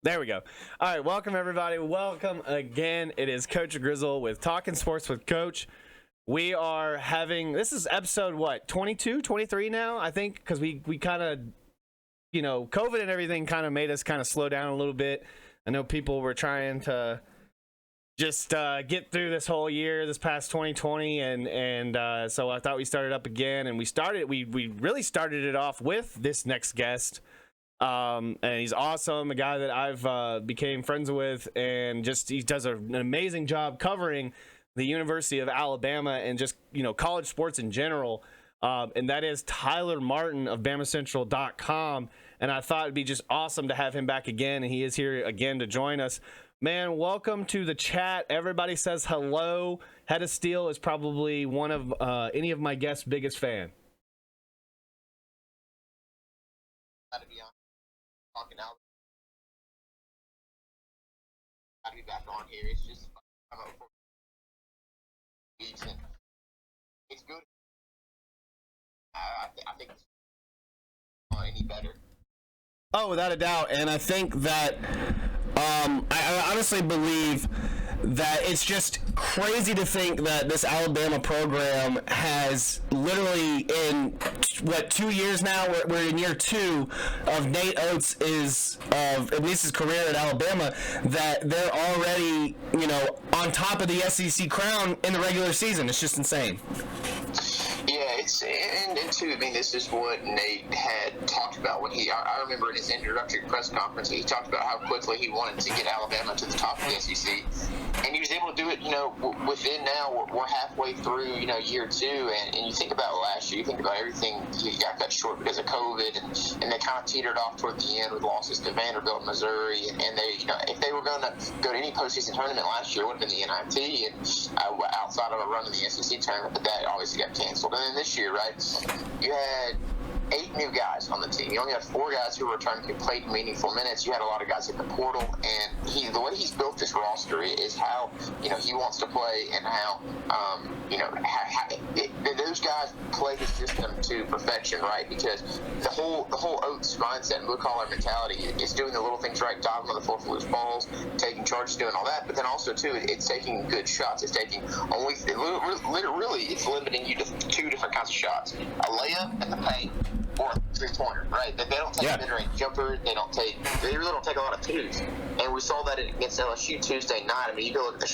There we go. All right, welcome everybody. Welcome again. It is Coach Grizzle with Talkin Sports with Coach. We are having, this is episode what, 22, 23 now, I think, because we kind of, COVID and everything kind of made us kind of slow down a little bit. I know people were trying to just get through this whole year, this past 2020, and so I thought we started up again, and we really started it off with this next guest. And he's awesome, a guy that I've became friends with, and just he does an amazing job covering the University of Alabama and just college sports in general. And that is Tyler Martin of BamaCentral.com. And I thought it'd be just awesome to have him back again, and he is here again to join us. Man, welcome to the chat. Everybody says hello. Head of Steel is probably one of any of my guests' biggest fan. Talking out. Got to be back on here. It's just it's good. I think it's any better. Oh, without a doubt, and I think that I honestly believe that it's just crazy to think that this Alabama program has literally in 2 years now, we're in year 2 of Nate Oates of at least his career at Alabama, that they're already on top of the SEC crown in the regular season. It's just insane. Yeah, it's and too. I mean, this is what Nate had talked about when I remember in his introductory press conference, he talked about how quickly he wanted to get Alabama to the top of the SEC, and he was able to do it. Within now we're halfway through year 2, and you think about last year, you think about everything he got cut short because of COVID, and they kind of teetered off toward the end with losses to Vanderbilt, Missouri, and they if they were going to go to any postseason tournament last year, it would have been the NIT, and outside of a run in the SEC tournament, but that obviously got canceled. And then this year, right, you had 8 new guys on the team. You only had 4 guys who returned who played meaningful minutes. You had a lot of guys at the portal, and the way he's built this roster is how he wants to play, and how those guys play his system to perfection, right? Because the whole Oates mindset and blue collar mentality is doing the little things right, diving on the floor for loose balls, taking charges, doing all that. But then also too, it's taking good shots. It's taking really it's limiting you to 2 different kinds of shots: a layup and the paint, or a 3-pointer, right? They don't take mid-range jumpers. They really don't take a lot of twos. And we saw that against LSU Tuesday night. I mean, you go look at the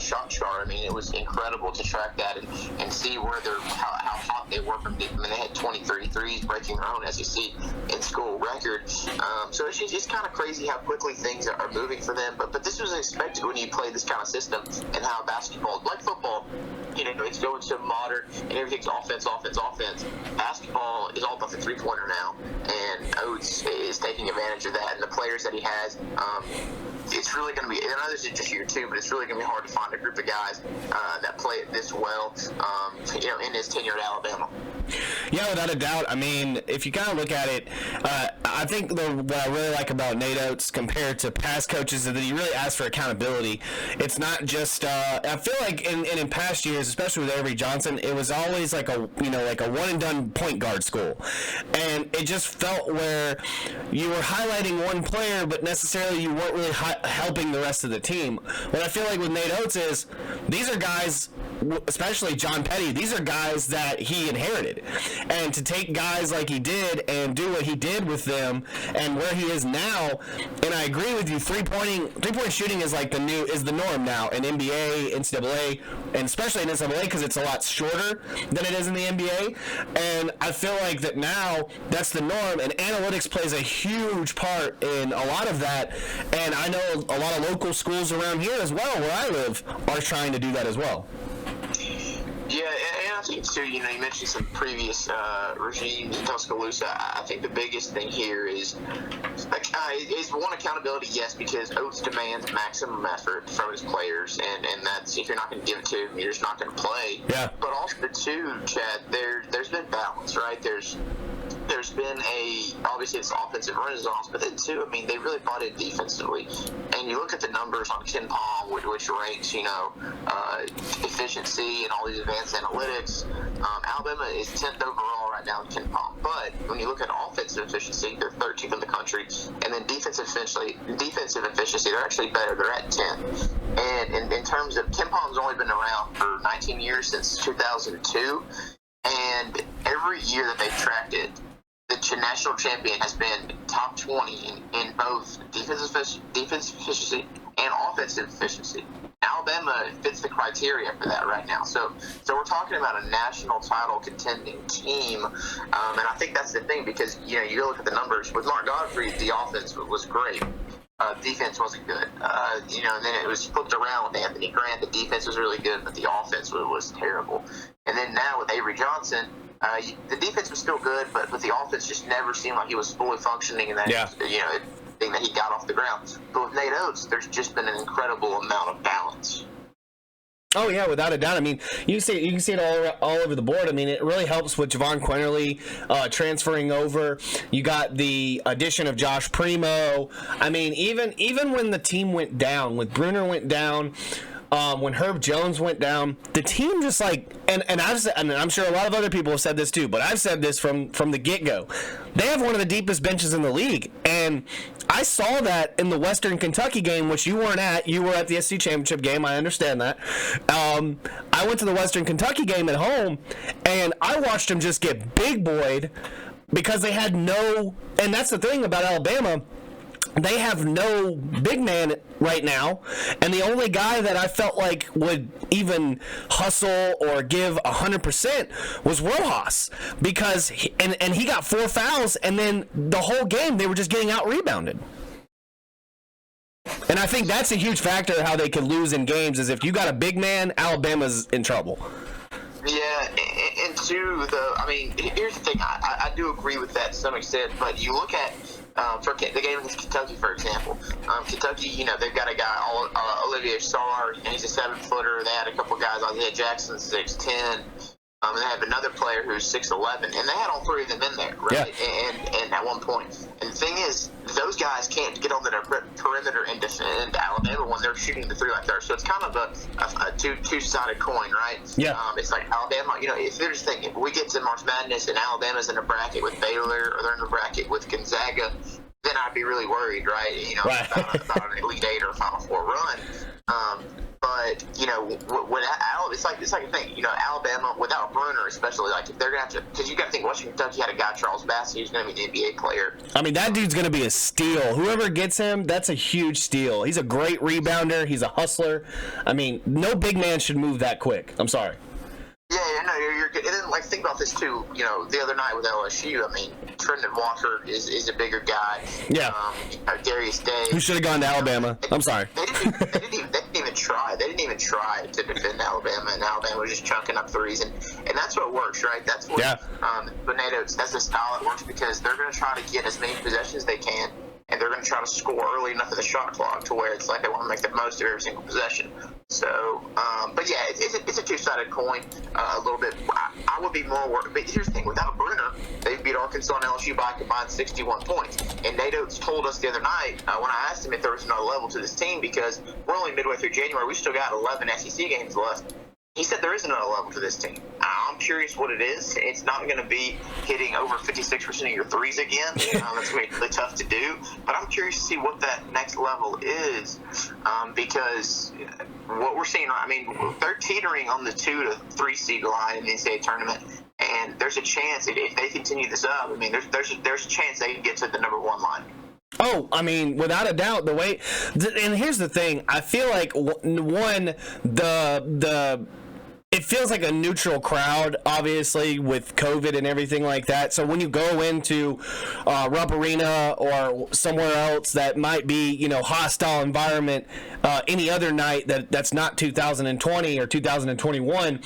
shot chart. I mean, it was incredible to track that and see where how hot they were from deep. I mean, they had 20, 33s, breaking their own SEC in-school record. So it's kind of crazy how quickly things are moving for them. But this was expected when you play this kind of system, and how basketball, like football, it's going so modern and everything's offense. Basketball is all about the 3-pointer now, and Oates is taking advantage of that. And the players that he has, it's really going to be, I know this is just year 2, but it's really going to be hard to find a group of guys that play it this well, in his tenure at Alabama. Yeah, without a doubt. I mean, if you kind of look at it, I think what I really like about Nate Oates compared to past coaches is that he really asks for accountability. It's not just, I feel like in past years, especially with Avery Johnson, it was always like a one-and-done point guard school. And it just felt where you were highlighting one player, but necessarily you weren't really helping the rest of the team. What I feel like with Nate Oates is, these are guys, especially John Petty, these are guys that he inherited. And to take guys like he did and do what he did with them and where he is now, and I agree with you, three-point shooting is the norm now in NBA, NCAA, and especially in NCAA because it's a lot shorter than it is in the NBA. And I feel like that now that's the norm, and analytics plays a huge part in a lot of that. And I know a lot of local schools around here as well, where I live, are trying to do that as well. Yeah, and I think too, you mentioned some previous regimes in Tuscaloosa. I think the biggest thing here is one, accountability, yes, because Oates demands maximum effort from his players, and that's, if you're not going to give it to him, you're just not going to play. Yeah. But also too, Chad, there's been balance, right? There's been obviously it's offensive renaissance, but then too, I mean, they really bought in defensively. And you look at the numbers on Ken Palm, which ranks, efficiency and all these advanced analytics. Alabama is 10th overall right now in Ken Palm. But when you look at offensive efficiency, they're 13th in the country, and then defensive efficiency, they're actually better. They're at 10. And in terms of Ken Palm's only been around for 19 years, since 2002, and every year that they've tracked it, the national champion has been top 20 in both defensive efficiency and offensive efficiency. Alabama fits the criteria for that right now. So we're talking about a national title contending team, and I think that's the thing, because you look at the numbers with Mark Godfrey. The offense was great. Defense wasn't good. And then it was flipped around with Anthony Grant. The defense was really good, but the offense was terrible. And then now with Avery Johnson, the defense was still good, but the offense just never seemed like he was fully functioning in that, thing that he got off the ground. But with Nate Oates, there's just been an incredible amount of balance. Oh yeah, without a doubt. I mean, you can see it all over the board. I mean, it really helps with Javon Quinterly transferring over. You got the addition of Josh Primo. I mean, even when the team went down, when Bruner went down, when Herb Jones went down, the team just and I'm sure a lot of other people have said this too, but I've said this from the get-go. They have one of the deepest benches in the league, and I saw that in the Western Kentucky game, which you weren't at. You were at the SC Championship game. I understand that. I went to the Western Kentucky game at home, and I watched them just get big boyed because they had no. And that's the thing about Alabama. They have no big man right now, and the only guy that I felt like would even hustle or give 100% was Rojas, because he got 4 fouls, and then the whole game they were just getting out rebounded. And I think that's a huge factor of how they can lose in games, is if you got a big man, Alabama's in trouble. Yeah, and two, here's the thing. I do agree with that to some extent, but you look at for the game against Kentucky, for example. Kentucky, they've got a guy, Olivier Sarr, and he's a 7-footer. They had a couple guys, Isaiah Jackson, 6'10". And they have another player who's 6'11", and they had all three of them in there, right? Yeah. And at one point. And the thing is, those guys can't get on the perimeter and defend Alabama when they're shooting the three like that. So it's kind of a two-sided coin, right? Yeah. It's like Alabama, if they're just thinking, if we get to March Madness and Alabama's in a bracket with Baylor, or they're in a bracket with Gonzaga, then I'd be really worried, right? About an Elite Eight or a Final Four run. But when it's like a thing. Alabama without Bruner, especially, like, if they're gonna have to, because you got to think Western Kentucky had a guy, Charles Bassey, who's going to be an NBA player. I mean, that dude's going to be a steal. Whoever gets him, that's a huge steal. He's a great rebounder. He's a hustler. I mean, no big man should move that quick. I'm sorry. Yeah, no, you're good. And then, think about this too. The other night with LSU, I mean, Trendon Walker is a bigger guy. Yeah. Darius Day. Who should have gone to Alabama? I'm sorry. They didn't even try. They didn't even try to defend Alabama, and Alabama was just chunking up threes, and that's what works, right? That's what. Yeah. But that's the style that works, because they're going to try to get as many possessions as they can, and they're going to try to score early enough in the shot clock to where it's like they want to make the most of every single possession. So, but yeah, it's a two-sided coin a little bit. I would be more worried. But here's the thing: without Bruner, they beat Arkansas and LSU by a combined 61 points. And Nate Oates told us the other night when I asked him if there was another level to this team, because we're only midway through January, we still got 11 SEC games left. He said there is another level to this team. I'm curious what it is. It's not going to be hitting over 56% of your threes again. That's going to be really tough to do. But I'm curious to see what that next level is, because what we're seeing, they're teetering on the 2 to 3 seed line in the NCAA tournament, and there's a chance if they continue this up. There's a chance they can get to the number 1 line. Oh, without a doubt, and here's the thing. I feel like it feels like a neutral crowd, obviously, with COVID and everything like that. So when you go into Rupp Arena or somewhere else that might be, hostile environment any other night that's not 2020 or 2021,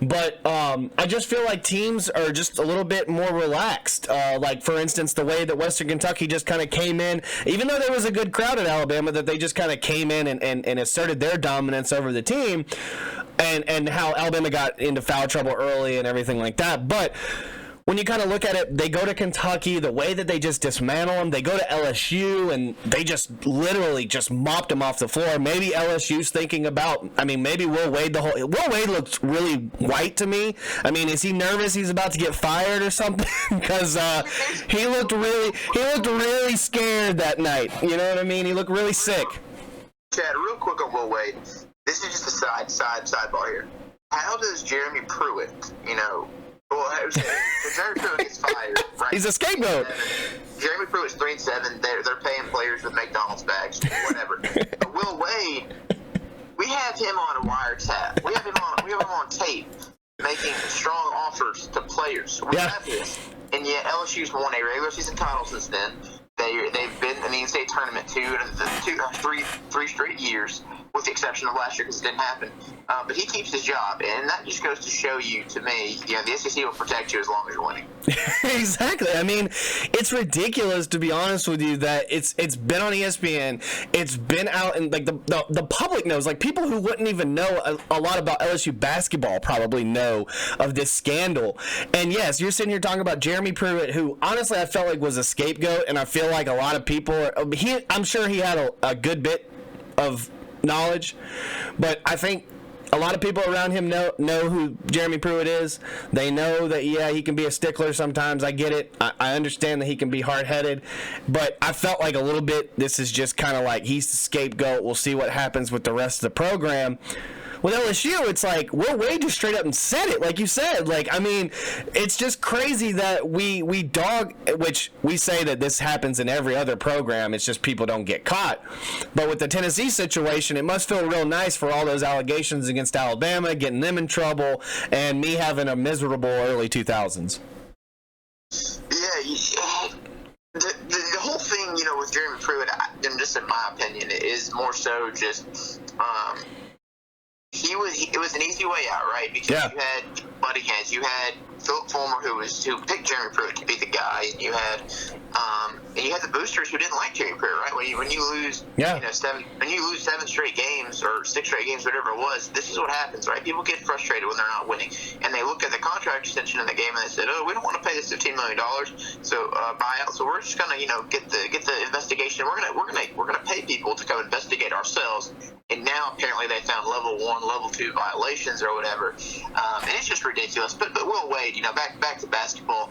but I just feel like teams are just a little bit more relaxed. Like, for instance, the way that Western Kentucky just kind of came in, even though there was a good crowd at Alabama, that they just kind of came in and asserted their dominance over the team. And how Alabama got into foul trouble early and everything like that. But when you kind of look at it, they go to Kentucky, the way that they just dismantle them, they go to LSU, and they just literally just mopped them off the floor. Maybe LSU's thinking about, maybe Will Wade Will Wade looks really white to me. Is he nervous he's about to get fired or something? Because he looked really scared that night. You know what I mean? He looked really sick. Chad, real quick on Will Wade. This is just a sidebar here. How does Jeremy Pruitt, Jeremy Pruitt gets fired, right? He's a scapegoat. Jeremy Pruitt's 3-7. They're paying players with McDonald's bags, whatever. But Will Wade, we have him on a wiretap. We have him on tape making strong offers to players. We have this, and yet LSU's won a regular season title since then. They've been in the NCAA tournament three straight years, with the exception of last year because it didn't happen. But he keeps his job, and that just goes to show you, to me, the SEC will protect you as long as you're winning. Exactly. It's ridiculous, to be honest with you, that it's been on ESPN, it's been out, and like the public knows, like people who wouldn't even know a lot about LSU basketball probably know of this scandal. And yes, you're sitting here talking about Jeremy Pruitt, who honestly I felt like was a scapegoat, and I feel like a lot of people, I'm sure he had a good bit of knowledge, but I think a lot of people around him know who Jeremy Pruitt is. They know that, he can be a stickler sometimes. I get it. I understand that he can be hard-headed. But I felt like a little bit this is just kind of like he's the scapegoat. We'll see what happens with the rest of the program. With LSU, it's like Will Wade just straight up and said it, like you said. It's just crazy that we dog, which we say that this happens in every other program. It's just people don't get caught. But with the Tennessee situation, it must feel real nice for all those allegations against Alabama, getting them in trouble, and me having a miserable early 2000s. Yeah, the whole thing, with Jeremy Pruitt, and just in my opinion, is more so just it was an easy way out, right? Because you had Buddy Hens, you had Philip Fulmer, who picked Jeremy Pruitt to be the guy, and you had the boosters who didn't like Jeremy Pruitt, right? When you lose seven straight games or 6 straight games, whatever it was, this is what happens, right? People get frustrated when they're not winning, and they look at the contract extension in the game and they said, "Oh, we don't want to pay this $15 million, so buyout. So we're just gonna, get the investigation. We're gonna pay people to come investigate ourselves." And now apparently they found level 1, level 2 violations or whatever, and it's just ridiculous. But Will Wade, back to basketball.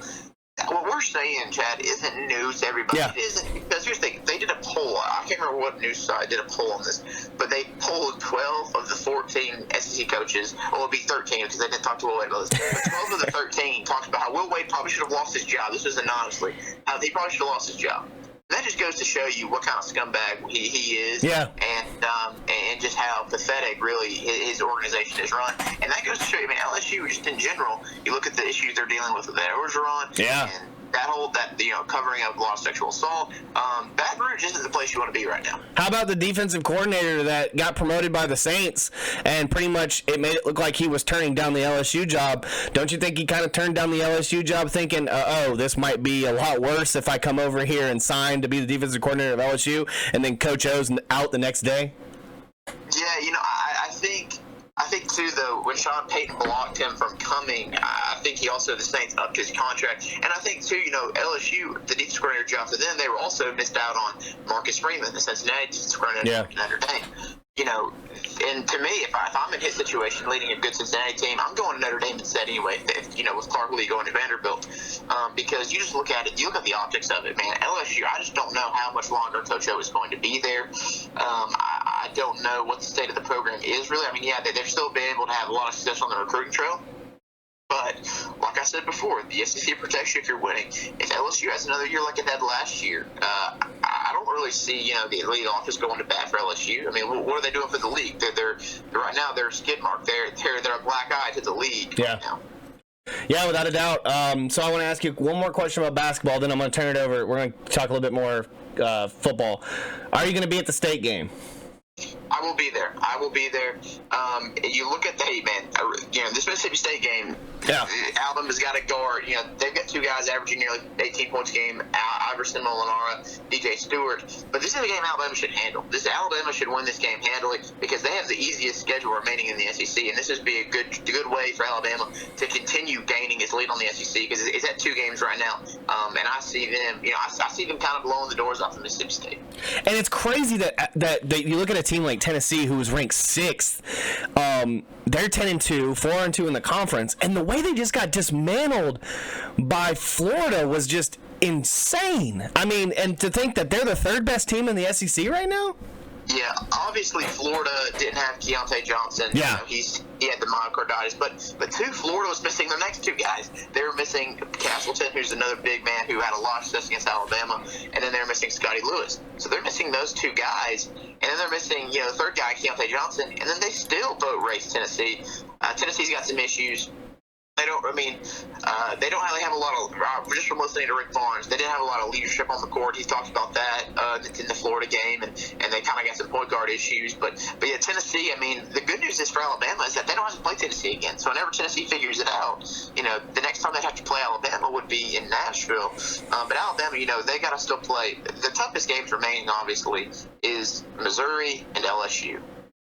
What we're saying, Chad, isn't news to everybody. Yeah. It isn't, because here's the thing. They did a poll. I can't remember what news site did a poll on this, but they polled 12 of the 14 SEC coaches. Well, it'll be 13 because they didn't talk to Will Wade about this. But 12 of the 13 talked about how Will Wade probably should have lost his job. This was anonymously. How he probably should have lost his job. That just goes to show you what kind of scumbag he is, and just how pathetic really his organization is run. And that goes to show you, LSU just in general. You look at the issues they're dealing with their Orgeron, and that covering up a lot of sexual assault. Baton Rouge isn't the place you want to be right now. How about the defensive coordinator that got promoted by the Saints, and pretty much it made it look like he was turning down the LSU job? Don't you think he kind of turned down the LSU job thinking, this might be a lot worse if I come over here and sign to be the defensive coordinator of LSU, and then Coach O's out the next day? Yeah, I think too, though, when Sean Payton blocked him from coming, I think the Saints upped his contract. And I think too, LSU, the defensive coordinator job for them, they were also missed out on Marcus Freeman, the Cincinnati defensive coordinator from Notre Dame. And to me, if I'm in his situation leading a good Cincinnati team, I'm going to Notre Dame instead anyway, with Clark Lee going to Vanderbilt. Because you just look at it, you look at the optics of it, man. LSU, I just don't know how much longer Coach O is going to be there. I don't know what the state of the program is really. They've still been able to have a lot of success on the recruiting trail. But like I said before, the SEC protects you if you're winning. If LSU has another year like it had last year, I don't really see the league office going to bat for LSU. What are they doing for the league? They're right now they're a skid mark. They're a black eye to the league right now. Yeah, without a doubt. So I want to ask you one more question about basketball, then I'm going to turn it over. We're going to talk a little bit more football. Are you going to be at the state game? I will be there. I will be there. You look at this Mississippi State game. Yeah. Alabama's got a guard. They've got two guys averaging nearly 18 points a game. Iverson, Molinara, DJ Stewart. But this is a game Alabama should handle. Alabama should win this game handily because they have the easiest schedule remaining in the SEC, and this would be a good way for Alabama to continue gaining its lead on the SEC because it's at 2 games right now. And I see them. I see them kind of blowing the doors off of Mississippi State. And it's crazy that you look at a team like Tennessee, who was ranked 6th. They're 10-2, 4-2 in the conference, and the way they just got dismantled by Florida was just insane. I mean, and to think that they're the 3rd best team in the SEC right now. Yeah, obviously Florida didn't have Keontae Johnson. Yeah. He had the myocarditis, but too, Florida was missing their next 2 guys. They were missing Castleton, who's another big man who had a lot of success against Alabama, and then they're missing Scotty Lewis. So they're missing those 2 guys, and then they're missing the 3rd guy, Keontae Johnson, and then they still boat race Tennessee. Tennessee's got some issues. They don't really have a lot of, just from listening to Rick Barnes, they didn't have a lot of leadership on the court. He talked about that in the Florida game, and they kind of got some point guard issues. But yeah, Tennessee, I mean, the good news is for Alabama is that they don't have to play Tennessee again. So whenever Tennessee figures it out, the next time they have to play Alabama would be in Nashville. But Alabama, they got to still play. The toughest games remaining, obviously, is Missouri and LSU.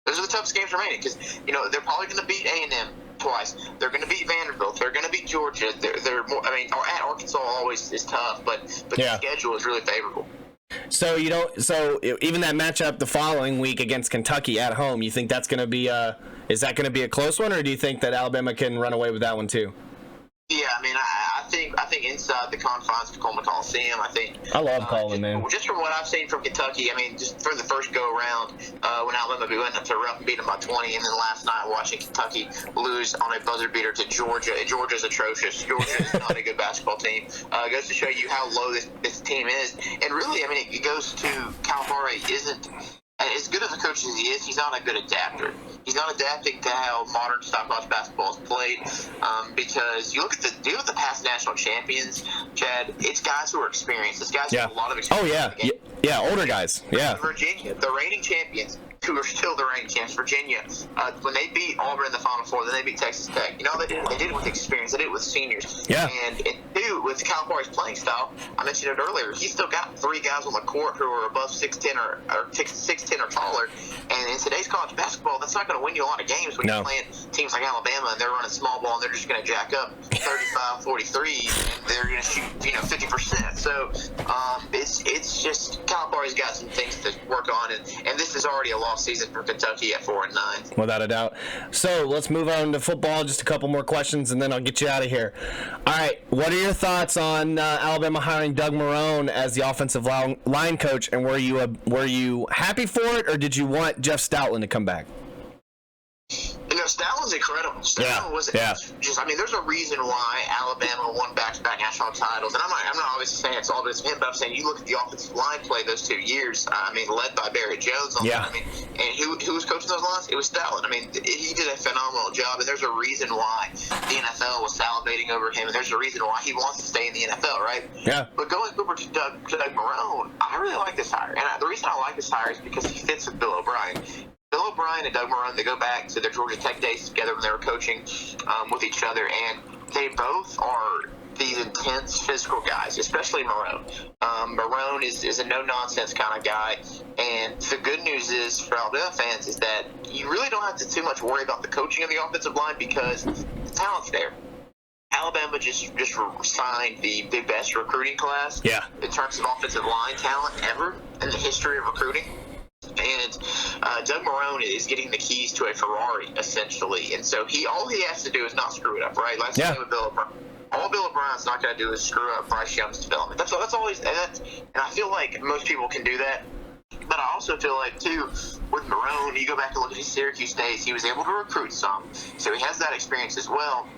Those are the toughest games remaining because, they're probably going to beat A&M twice. They're going to beat Vanderbilt. They're going to beat Georgia. They're more, or at Arkansas always is tough, but the schedule is really favorable. So even that matchup the following week against Kentucky at home, you think that's going to be is that going to be a close one, or do you think that Alabama can run away with that one too? Yeah, I mean, I think inside the confines of Coleman Coliseum, I love Coleman, man. Just from what I've seen from Kentucky, I mean, just for the first go around, when Alabama went up to Rupp and beat them by 20, and then last night watching Kentucky lose on a buzzer beater to Georgia. Georgia's atrocious. Georgia is not a good basketball team. It goes to show you how low this team is, and really, I mean, it goes to Calipari isn't. As good of a coach as he is, he's not a good adapter. He's not adapting to how modern style college basketball is played. Because you look at the past national champions, Chad. It's guys who are experienced. It's guys who have a lot of experience. Oh yeah, yeah, older guys. Yeah. Virginia, the reigning champions, who are still the reigning champs. Virginia, when they beat Auburn in the Final Four, then they beat Texas Tech. They did it with experience. They did it with seniors. Yeah. And two, with Calipari's playing style, I mentioned it earlier. He's still got 3 guys on the court who are above 6'10" or 6'10" or taller. And in today's college basketball, that's not going to win you a lot of games when you're playing teams like Alabama and they're running small ball and they're just going to jack up 35, 43, and they're going to shoot 50%. So it's just Calipari's got some things to work on, and this is already a lost season for Kentucky at 4-9. Without a doubt. So let's move on to football. Just a couple more questions, and then I'll get you out of here. All right, what are your thoughts on Alabama hiring Doug Marrone as the offensive line coach? And were you happy for it, or did you want Jeff Stoutland to come back? Stoutland's incredible. Stoutland was just, I mean, there's a reason why Alabama won back-to-back national titles. And I'm not obviously saying it's all because of him, but I'm saying you look at the offensive line play those 2 years, I mean, led by Barry Jones. I mean, and who was coaching those lines? It was Stoutland. I mean, he did a phenomenal job, and there's a reason why the NFL was salivating over him, and there's a reason why he wants to stay in the NFL, right? Yeah. But going over to Doug Marrone, I really like this hire. And the reason I like this hire is because he fits with Bill O'Brien. Bill O'Brien and Doug Marrone, they go back to their Georgia Tech days together when they were coaching with each other, and they both are these intense physical guys, especially Marrone. Marrone is a no-nonsense kind of guy, and the good news is for Alabama fans is that you really don't have to too much worry about the coaching of the offensive line because the talent's there. Alabama just signed the best recruiting class in terms of offensive line talent ever in the history of recruiting. And Doug Marrone is getting the keys to a Ferrari, essentially. And so all he has to do is not screw it up, right? Last time with Bill O'Brien. All Bill O'Brien's not going to do is screw up Bryce Young's development. That's all he's – and I feel like most people can do that. But I also feel like, too, with Marrone, you go back and look at his Syracuse days, he was able to recruit some. So he has that experience as well.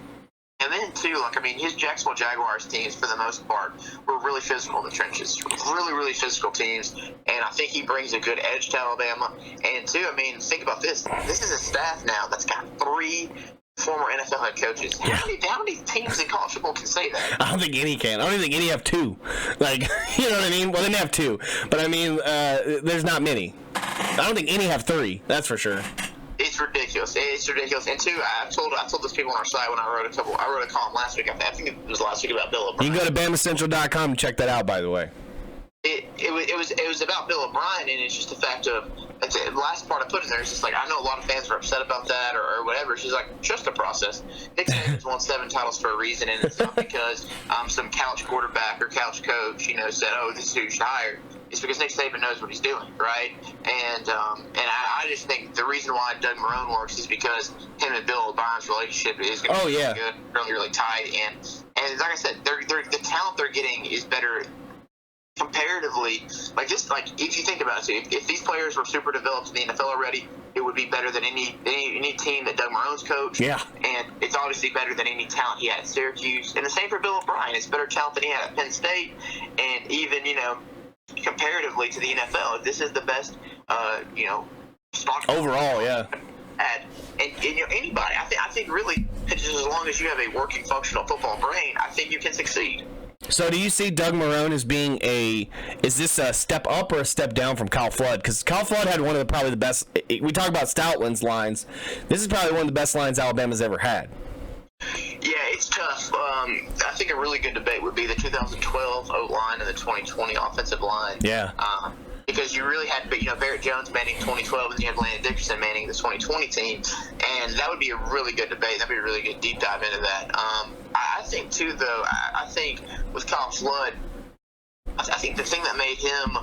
And then, too, his Jacksonville Jaguars teams, for the most part, were really physical in the trenches. Really, really physical teams. And I think he brings a good edge to Alabama. And, too, think about this. This is a staff now that's got 3 former NFL head coaches. How many teams in college football can say that? I don't think any can. I don't even think any have 2. You know what I mean? Well, they have 2. But, there's not many. I don't think any have 3. That's for sure. It's ridiculous. It's ridiculous. And two, I told those people on our site when I wrote a column last week. I think it was last week about Bill O'Brien. You can go to BamaCentral.com and check that out, by the way. It was about Bill O'Brien, and it's just the fact of the last part I put in there is just like, I know a lot of fans are upset about that or whatever. She's like, trust the process. Nick Saban's won 7 titles for a reason, and it's not because some couch quarterback or couch coach, said, oh, this is who you should hire. It's because Nick Saban knows what he's doing, right? And I just think the reason why Doug Marrone works is because him and Bill O'Brien's relationship is going to be really good, really tight. And like I said, the talent they're getting is better comparatively. Like if you think about it, if these players were super developed in the NFL already, it would be better than any team that Doug Marrone's coached. Yeah. And it's obviously better than any talent he had at Syracuse. And the same for Bill O'Brien. It's better talent than he had at Penn State. And even, comparatively to the NFL, this is the best, spot overall, yeah. And anybody, I think really, just as long as you have a working, functional football brain, I think you can succeed. So do you see Doug Marrone as being is this a step up or a step down from Kyle Flood? Because Kyle Flood had one of probably the best, we talk about Stoutland's lines, this is probably one of the best lines Alabama's ever had. Yeah, it's tough. I think a really good debate would be the 2012 O-line and the 2020 offensive line. Yeah. Because you really had, Barrett Jones manning 2012, and you had Landon Dickerson manning the 2020 team, and that would be a really good debate. That'd be a really good deep dive into that. I think too, though. I think with Kyle Flood, I think the thing that made him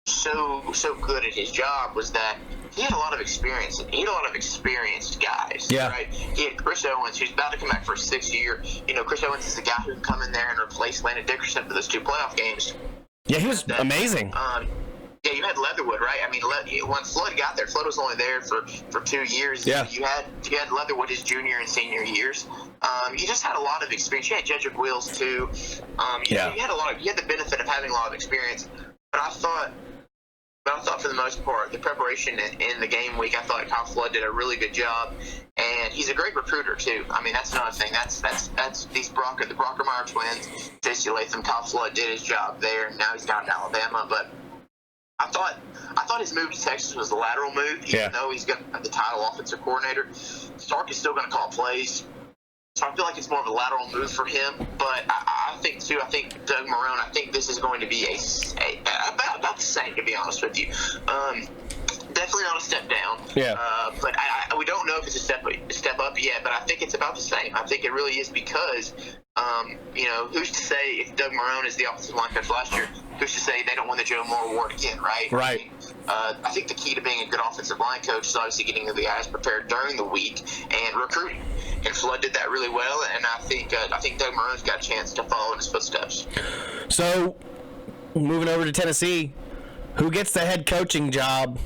so good at his job was that he had a lot of experience. He had a lot of experienced guys. Yeah. Right. He had Chris Owens, who's about to come back for his 6th year. Chris Owens is the guy who can come in there and replace Landon Dickerson for those 2 playoff games. Yeah, he was amazing. Yeah, you had Leatherwood, right? I mean, when Flood got there, Flood was only there for 2 years. Yeah. You had Leatherwood his junior and senior years. You just had a lot of experience. You had Jedrick Wills too. You had the benefit of having a lot of experience. But I thought for the most part, the preparation in the game week, I thought Kyle Flood did a really good job, and he's a great recruiter too. I mean, that's another thing. That's the Brockermeyer twins, J.C. Latham. Kyle Flood did his job there, and now he's down in Alabama. But I thought his move to Texas was the lateral move, even though he's going to have the title offensive coordinator. Stark is still going to call plays. So I feel like it's more of a lateral move for him. But I think Doug Marrone, I think this is going to be about the same, to be honest with you. Definitely not a step down. Yeah. But we don't know if it's a step up yet, but I think it's about the same. I think it really is because, who's to say if Doug Marrone is the offensive line coach last year, who's to say they don't win the Joe Moore Award again, right? Right. I think the key to being a good offensive line coach is obviously getting the guys prepared during the week and recruiting. And Flood did that really well, and I think Doug Marrone's got a chance to follow in his footsteps. So, moving over to Tennessee, who gets the head coaching job?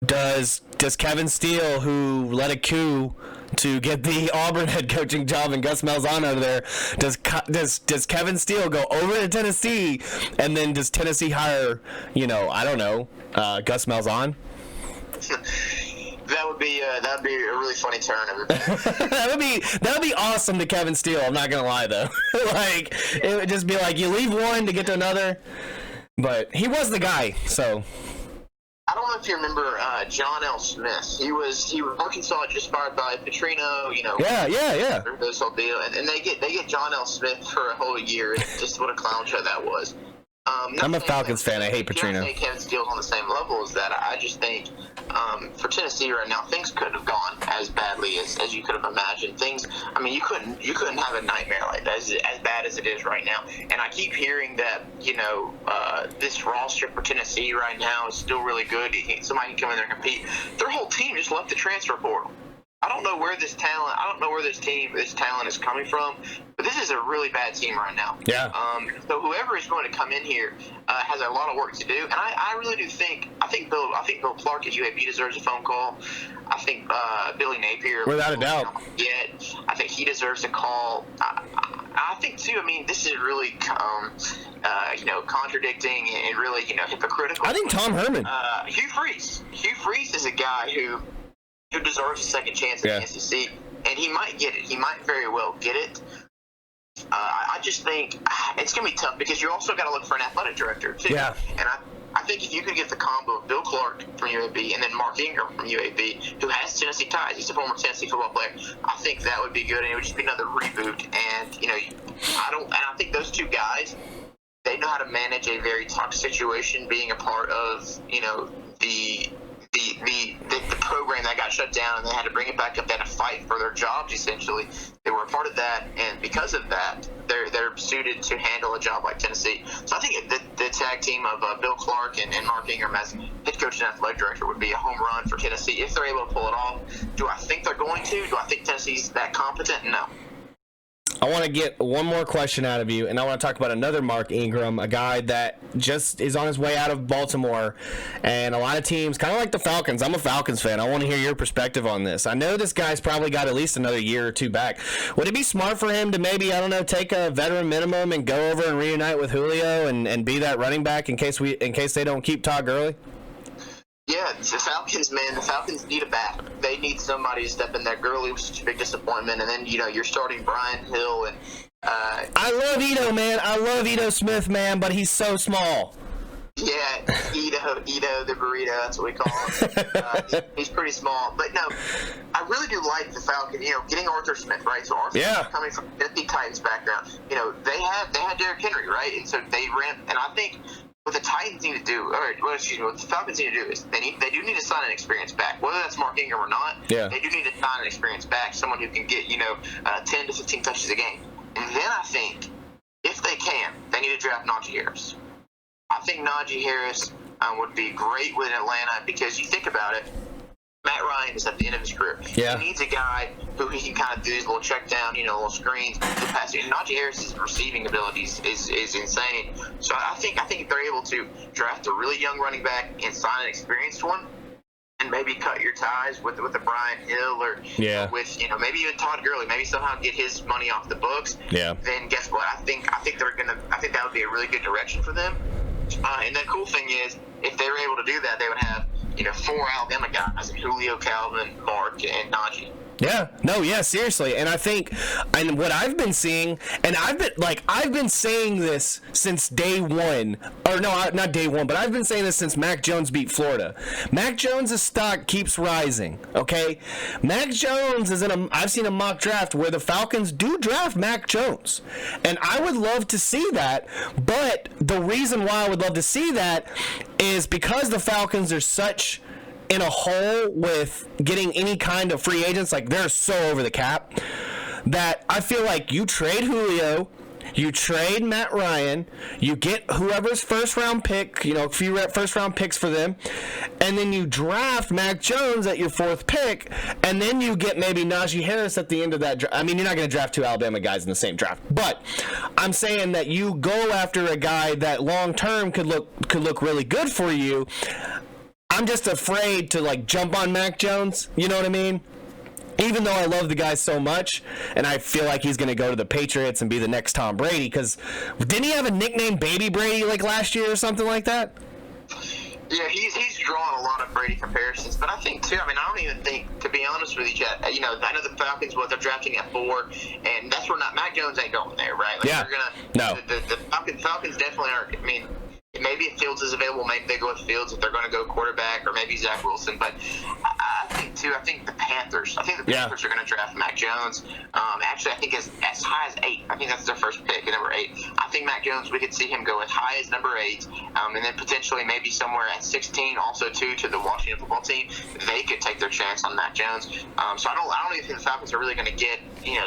Does Kevin Steele, who led a coup to get the Auburn head coaching job and Gus Malzahn out of there, does Kevin Steele go over to Tennessee, and then does Tennessee hire, Gus Malzahn? That would be a really funny turn. that would be awesome to Kevin Steele. I'm not gonna lie though. It would just be like you leave one to get to another. But he was the guy, so. I don't know if you remember John L. Smith. He was Arkansas, just fired by Petrino. Yeah. This whole deal, and they get John L. Smith for a whole year. Just what a clown show that was. I'm a Falcons fan. I hate Petrino. I think Kevin Steele's on the same level as that. I just think for Tennessee right now, things couldn't have gone as badly as you could have imagined. You couldn't have a nightmare like that as bad as it is right now. And I keep hearing that this roster for Tennessee right now is still really good. Somebody can come in there and compete. Their whole team just left the transfer portal. I don't know where this talent is coming from, but this is a really bad team right now. Yeah. So whoever is going to come in here has a lot of work to do, and I really do think Bill Clark at UAB deserves a phone call. I think Billy Napier, without a doubt, I think he deserves a call. I think too. I mean, this is really contradicting and really hypocritical. I think Tom Herman, Hugh Freeze is a guy who deserves a second chance in the SEC, and he might get it. He might very well get it. I just think it's going to be tough because you also got to look for an athletic director, too. Yeah. And I I think if you could get the combo of Bill Clark from UAB and then Mark Ingram from UAB, who has Tennessee ties, he's a former Tennessee football player, I think that would be good, and it would just be another reboot. And I think those two guys, they know how to manage a very tough situation, being a part of the program that got shut down, and they had to bring it back up. They had to fight for their jobs, essentially. They were a part of that, and because of that, they're suited to handle a job like Tennessee. So I think the tag team of Bill Clark and Mark Ingram as head coach and athletic director would be a home run for Tennessee if they're able to pull it off. Do I think they're going to? Do I think Tennessee's that competent? No. I want to get one more question out of you, and I want to talk about another Mark Ingram, a guy that just is on his way out of Baltimore, and a lot of teams, kind of like the Falcons. I'm a Falcons fan. I want to hear your perspective on this. I know this guy's probably got at least another year or two back. Would it be smart for him to maybe, take a veteran minimum and go over and reunite with Julio and be that running back in case they don't keep Todd Gurley? Yeah, the Falcons need a back. They need somebody to step in there. Gurley was such a big disappointment, and then you're starting Brian Hill and. I love Ito, man. I love Ito Smith, man, but he's so small. Yeah, Ito the burrito. That's what we call him. He's pretty small, but no, I really do like the Falcons. Getting Arthur Smith, right? So Arthur Smith coming from Tennessee Titans background. They had Derrick Henry, right? And so they ran, and I think. What the Titans need to do, what the Falcons need to do is they do need to sign an experienced back. Whether that's Mark Ingram or not, they do need to sign an experienced back, someone who can get 10 to 15 touches a game. And then I think if they can, they need to draft Najee Harris. I think Najee Harris would be great with Atlanta because you think about it. Matt Ryan is at the end of his career. Yeah. He needs a guy who he can kind of do his little check down, little screens, the passing. Najee Harris's receiving abilities is insane. So I think if they're able to draft a really young running back and sign an experienced one, and maybe cut your ties with a Brian Hill or with maybe even Todd Gurley, maybe somehow get his money off the books. Yeah. Then guess what? I think that would be a really good direction for them. And the cool thing is, if they were able to do that, they would have 4 Alabama guys: Julio, Calvin, Mark, and Najee. Yeah, seriously. And I think, and what I've been seeing, and I've been saying this since day one, or no, not day one, but I've been saying this since Mac Jones beat Florida. Mac Jones' stock keeps rising, okay? Mac Jones I've seen a mock draft where the Falcons do draft Mac Jones. And I would love to see that, but the reason why I would love to see that is because the Falcons are such in a hole with getting any kind of free agents, like they're so over the cap, that I feel like you trade Julio, you trade Matt Ryan, you get whoever's first round pick, a few first round picks for them, and then you draft Mac Jones at your 4th pick, and then you get maybe Najee Harris at the end of that draft. I mean, you're not going to draft 2 Alabama guys in the same draft, but I'm saying that you go after a guy that long term could look really good for you. I'm just afraid to jump on Mac Jones, you know what I mean? Even though I love the guy so much, and I feel like he's going to go to the Patriots and be the next Tom Brady, because didn't he have a nickname Baby Brady last year or something like that? Yeah, he's drawn a lot of Brady comparisons, but I think too. I don't even think, to be honest with you, I know the Falcons, they're drafting at 4, and that's where Mac Jones ain't going there, right? Yeah. The Falcons definitely aren't. Maybe if Fields is available, maybe they go with Fields if they're going to go quarterback, or maybe Zach Wilson. But I think the Panthers. I think the Panthers are going to draft Mac Jones. Actually, I think as high as 8. I think that's their first pick, number 8. I think Mac Jones, we could see him go as high as number 8, and then potentially maybe somewhere at 16, also to the Washington football team. They could take their chance on Mac Jones. So I don't even think the Falcons are really going to get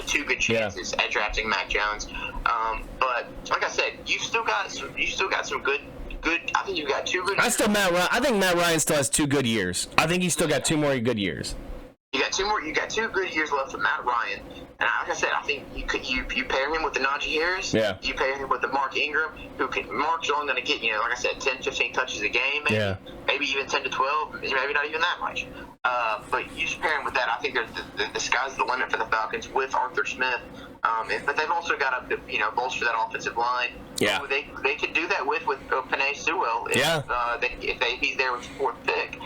2 good chances at drafting Mac Jones. But like I said, you've still got some good. I think you've got 2 good years. I think Matt Ryan still has 2 good years. I think he's still got 2 more good years. You got 2 more. You got 2 good years left with Matt Ryan, and like I said, I think you pair him with the Najee Harris. Yeah. You pair him with the Mark Ingram, Mark's only going to get like I said, 10, 15 touches a game, maybe. Yeah. Maybe even 10 to 12, maybe not even that much. But you just pair him with that. I think the sky's the limit for the Falcons with Arthur Smith. But they've also got to bolster that offensive line. Yeah. They could do that with Penei Sewell if he's there with the 4th pick.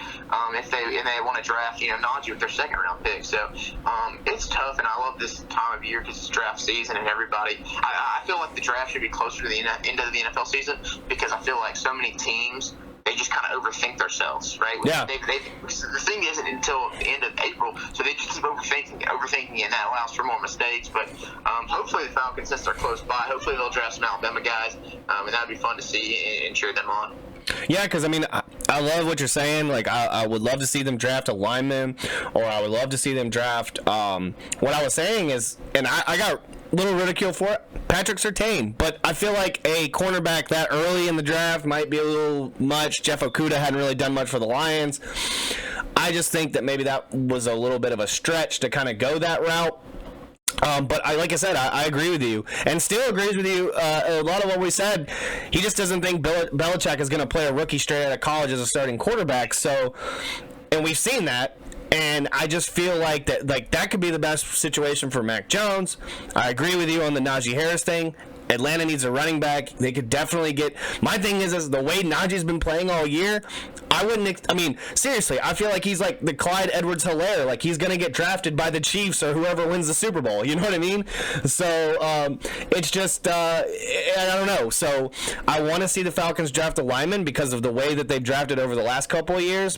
If they want to draft Najee with their 2nd round pick. So it's tough, and I love this time of year because it's draft season and everybody. I feel like the draft should be closer to the end of the NFL season because I feel like so many teams, just kind of overthink ourselves, right? Yeah. The thing isn't until the end of April, so they just keep overthinking, and that allows for more mistakes. But hopefully the Falcons, since they're close by, hopefully they'll draft some Alabama guys, and that'd be fun to see and cheer them on. Yeah, because, I mean, I love what you're saying. Like, I would love to see them draft a lineman, or I would love to see them draft. What I was saying is, and I got a little ridicule for it, Patrick Surtain. But I feel like a cornerback that early in the draft might be a little much. Jeff Okudah hadn't really done much for the Lions. I just think that maybe that was a little bit of a stretch to kind of go that route. But like I said, I agree with you, and still agrees with you. A lot of what we said, he just doesn't think Belichick is going to play a rookie straight out of college as a starting quarterback. So, and we've seen that, and I just feel like that could be the best situation for Mac Jones. I agree with you on the Najee Harris thing. Atlanta needs a running back. They could definitely get. My thing is the way Najee's been playing all year. Seriously, I feel like he's like the Clyde Edwards-Helaire. Like, he's going to get drafted by the Chiefs or whoever wins the Super Bowl. You know what I mean? So, it's just, I don't know. So, I want to see the Falcons draft a lineman because of the way that they've drafted over the last couple of years.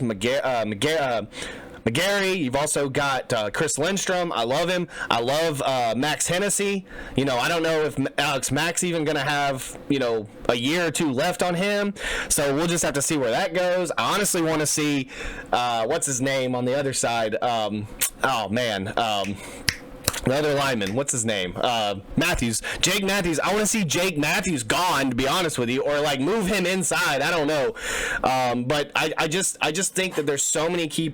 McGarry, you've also got Chris Lindstrom. I love him. I love Max Hennessy. You know, I don't know if Alex Mack's even going to have, a year or two left on him. So we'll just have to see where that goes. I honestly want to see, what's his name on the other side? The other lineman, what's his name? Matthews. Jake Matthews. I want to see Jake Matthews gone, to be honest with you, or like move him inside. I don't know. But I just think that there's so many key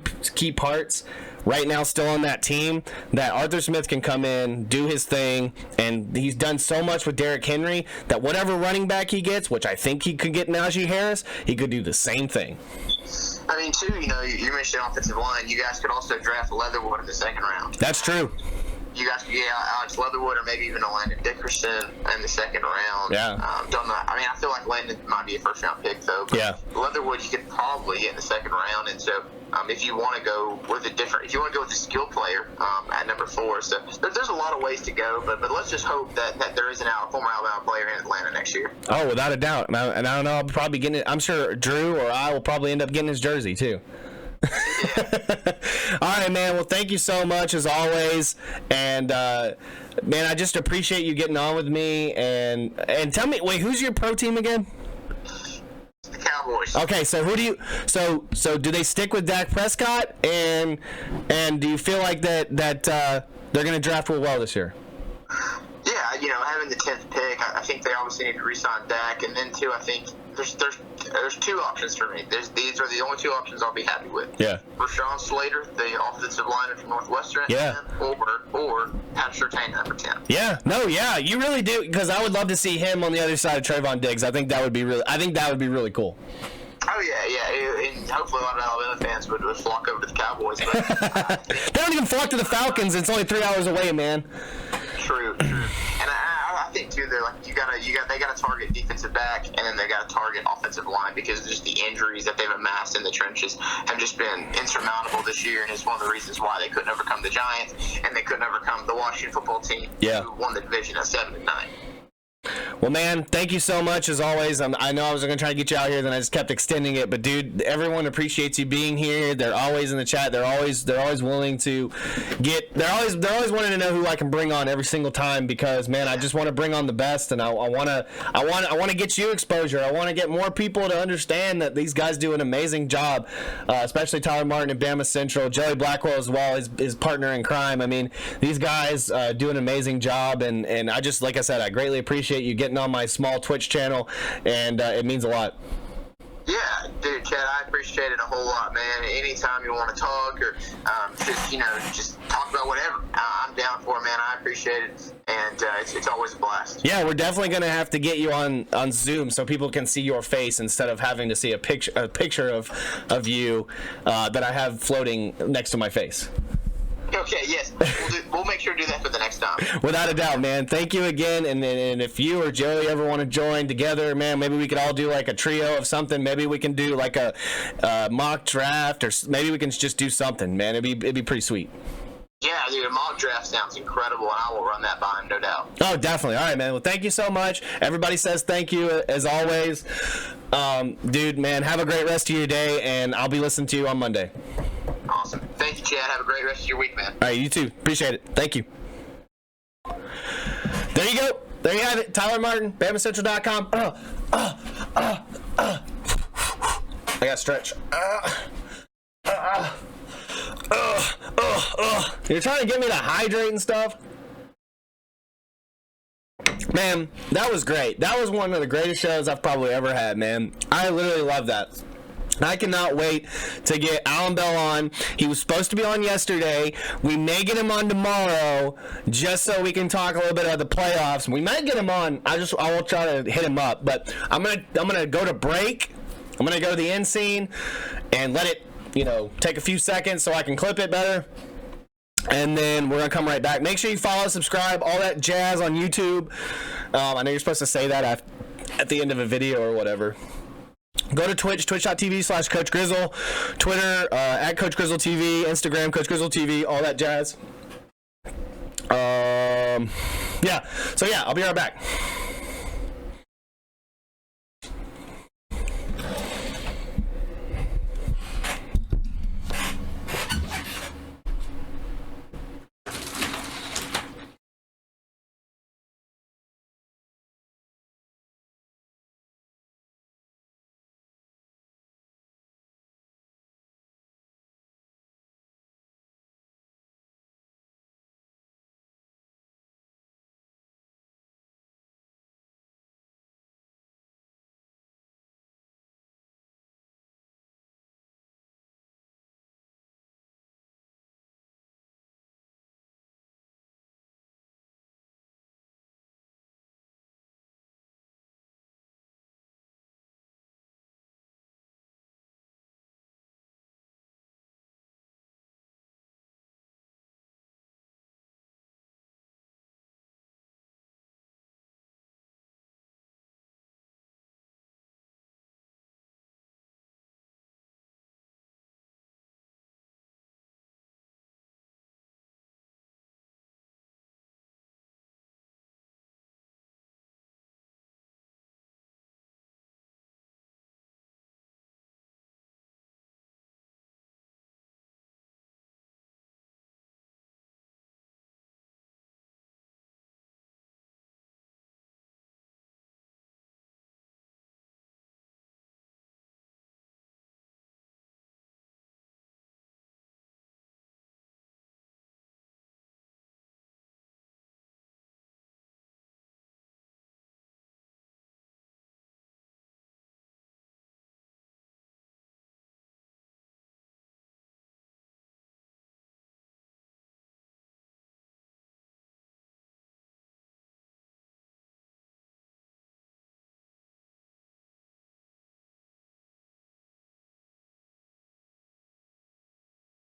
parts right now still on that team that Arthur Smith can come in, do his thing, and he's done so much with Derrick Henry that whatever running back he gets, which I think he could get Najee Harris, he could do the same thing. I mean, too, you mentioned offensive line. You guys could also draft Leatherwood in the second round. That's true. You guys could get Alex Leatherwood or maybe even a Landon Dickerson in the second round. Yeah. Don't know. I mean, I feel like Landon might be a first-round pick, though. But yeah. Leatherwood you could probably get in the second round. And so if you want to go with a skill player at number 4. So there's a lot of ways to go. But let's just hope that there is a former Alabama player in Atlanta next year. Oh, without a doubt. And I don't know, I'll probably getting it. I'm sure Drew or I will probably end up getting his jersey, too. All right, man. Well, thank you so much as always, and man, I just appreciate you getting on with me. And tell me, wait, who's your pro team again? The Cowboys. Okay, so who do you? So do they stick with Dak Prescott? And do you feel like that they're going to draft Will well this year? Yeah, having the 10th pick, I think they obviously need to re-sign Dak, and then too, I think there's two options for me. These are the only two options I'll be happy with. Yeah. Rashawn Slater, the offensive lineman from Northwestern, or Patrick Surtain, number 10. Yeah, you really do, because I would love to see him on the other side of Trayvon Diggs. I think that would be really cool. Oh yeah, and hopefully a lot of Alabama fans would flock over to the Cowboys. But they don't even flock to the Falcons. It's only 3 hours away, man. True. And I think too, they're like they got to target defensive back, and then they got to target offensive line, because just the injuries that they've amassed in the trenches have just been insurmountable this year, and it's one of the reasons why they couldn't overcome the Giants and they couldn't overcome the Washington football team, who won the division at 7-9. Well, man, thank you so much as always. I know I was going to try to get you out here, then I just kept extending it. But dude, everyone appreciates you being here. They're always in the chat. They're always willing to get. They're always wanting to know who I can bring on every single time, because man, I just want to bring on the best, and I want to get you exposure. I want to get more people to understand that these guys do an amazing job, especially Tyler Martin at Bama Central, Joey Blackwell as well, his partner in crime. I mean, these guys do an amazing job, and I just, like I said, I greatly appreciate you getting on my small Twitch channel, and it means a lot. Yeah, dude, Chad, I appreciate it a whole lot, man. Anytime you want to talk or just talk about whatever, I'm down for it, man. I appreciate it, and it's always a blast. Yeah, we're definitely gonna have to get you on Zoom so people can see your face instead of having to see a picture of you that I have floating next to my face. Okay, yes. We'll make sure to do that for the next time. Without a doubt, man. Thank you again. And if you or Joey ever want to join together, man, maybe we could all do like a trio of something. Maybe we can do like a mock draft, or maybe we can just do something, man. It'd be pretty sweet. Yeah, dude, a mock draft sounds incredible, and I will run that by him, no doubt. Oh, definitely. All right, man. Well, thank you so much. Everybody says thank you, as always. Dude, man, have a great rest of your day, and I'll be listening to you on Monday. Awesome. Thank you, Chad. Have a great rest of your week, man. All right, you too. Appreciate it. Thank you. There you go. There you have it. Tyler Martin, BamaCentral.com. I got to stretch. You're trying to get me to hydrate and stuff? Man, that was great. That was one of the greatest shows I've probably ever had, man. I literally love that. I cannot wait to get Alan Bell on. He was supposed to be on yesterday. We may get him on tomorrow just so we can talk a little bit about the playoffs. We might get him on. I will try to hit him up, but I'm gonna go to break. I'm gonna go to the end scene and let it, take a few seconds so I can clip it better. And then we're going to come right back. Make sure you follow, subscribe, all that jazz on YouTube. I know you're supposed to say that at the end of a video or whatever. Go to Twitch, twitch.tv/Coach Grizzle, Twitter, at Coach Grizzle TV, Instagram, Coach Grizzle TV, all that jazz. I'll be right back.